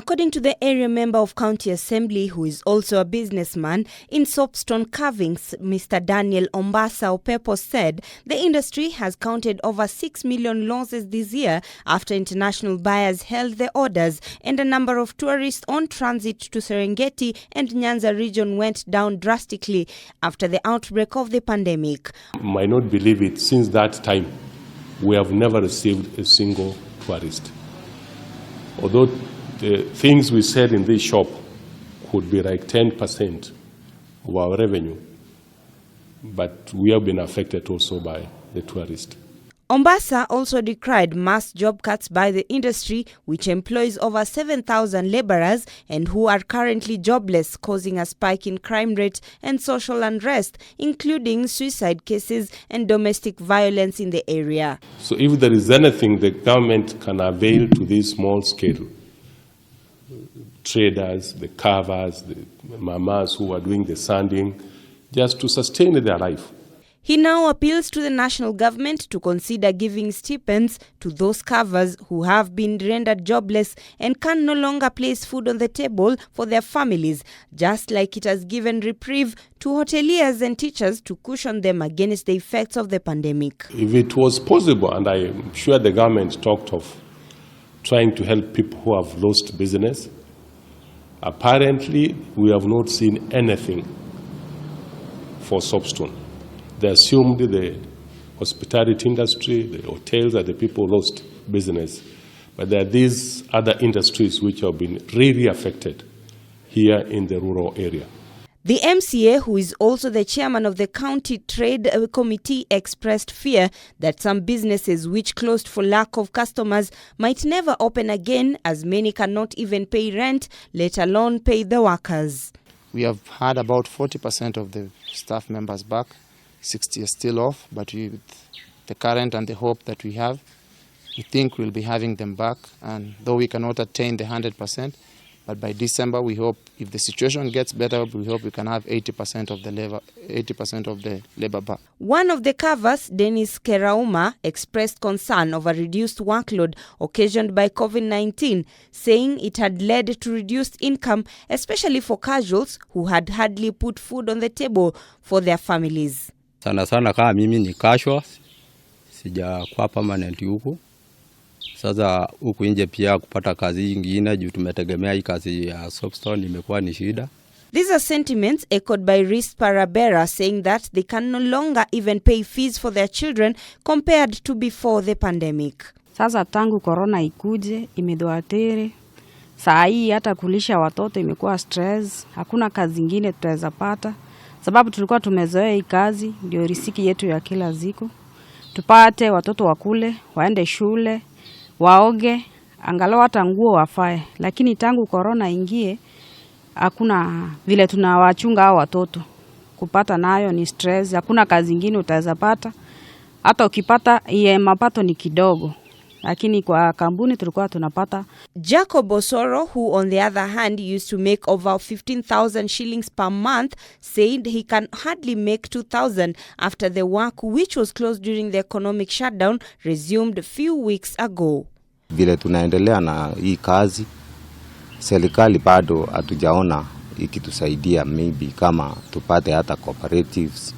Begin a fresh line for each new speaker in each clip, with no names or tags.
According to the area member of County Assembly, who is also a businessman in soapstone carvings, Mr. Daniel Ombasa Opepo said the industry has counted over 6 million losses this year after international buyers held the orders and a number of tourists on transit to Serengeti and Nyanza region went down drastically after the outbreak of the pandemic.
You might not believe it, since that time we have never received a single tourist. Although the things we sell in this shop could be like 10% of our revenue, but we have been affected also by the tourist.
Ombasa also decried mass job cuts by the industry, which employs over 7,000 laborers and who are currently jobless, causing a spike in crime rate and social unrest, including suicide cases and domestic violence in the area.
So if there is anything the government can avail to these small-scale traders, the carvers, the mamas who are doing the sanding, just to sustain their life.
He now appeals to the national government to consider giving stipends to those carvers who have been rendered jobless and can no longer place food on the table for their families, just like it has given reprieve to hoteliers and teachers to cushion them against the effects of the pandemic.
If it was possible, and I am sure the government talked of trying to help people who have lost business, apparently we have not seen anything for soapstone. They assumed the hospitality industry, the hotels are the people who lost business. But there are these other industries which have been really affected here in the rural area.
The MCA, who is also the chairman of the County Trade Committee, expressed fear that some businesses which closed for lack of customers might never open again, as many cannot even pay rent, let alone pay the workers.
We have had about 40% of the staff members back. 60 are still off, but with the current and the hope that we have, we think we'll be having them back. And though we cannot attain the 100%, but by December we hope, if the situation gets better, we hope we can have 80% of the labor back.
One of the carvers, Dennis Kerauma, expressed concern over reduced workload occasioned by COVID-19, saying it had led to reduced income, especially for casuals who had hardly put food on the table for their families.
Sana kama mimi ni casual, sijakuwa permanent huku. Sasa huku nje pia kupata kazi nyingine juu tumetegemea hii kazi ya soapstone imekuwa ni shida.
These are sentiments echoed by Riz Parabera, saying that they can no longer even pay fees for their children compared to before the pandemic.
Sasa tangu corona ikuje imedoatere. Saa hii hata kulisha watoto imekuwa stress, hakuna kazi nyingine tutaweza pata. Sababu tulikuwa tumezoea hii kazi, ndio riziki yetu ya kila siku. Tupate watoto wakule, waende shule, waoge, angalau hata nguo wafae. Lakini tangu corona ingie, hakuna vile tunawachunga hao watoto. Kupata nayo ni stress, hakuna kazi nyingine utaweza pata. Hata ukipata mapato ni kidogo. Lakini kwa kampuni tulikuwa tunapata.
Jacob Osoro, who on the other hand used to make over 15,000 shillings per month, said he can hardly make 2,000 after the work, which was closed during the economic shutdown, resumed a few weeks ago.
Vile tunaendelea na hii kazi, serikali bado hatujaona ikitusaidia, maybe kama tupate hata cooperatives,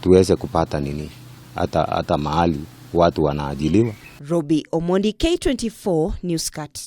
tuweze kupata nini, hata mahali watu wanaajiliwa.
Robi Omondi, K24 Newscut.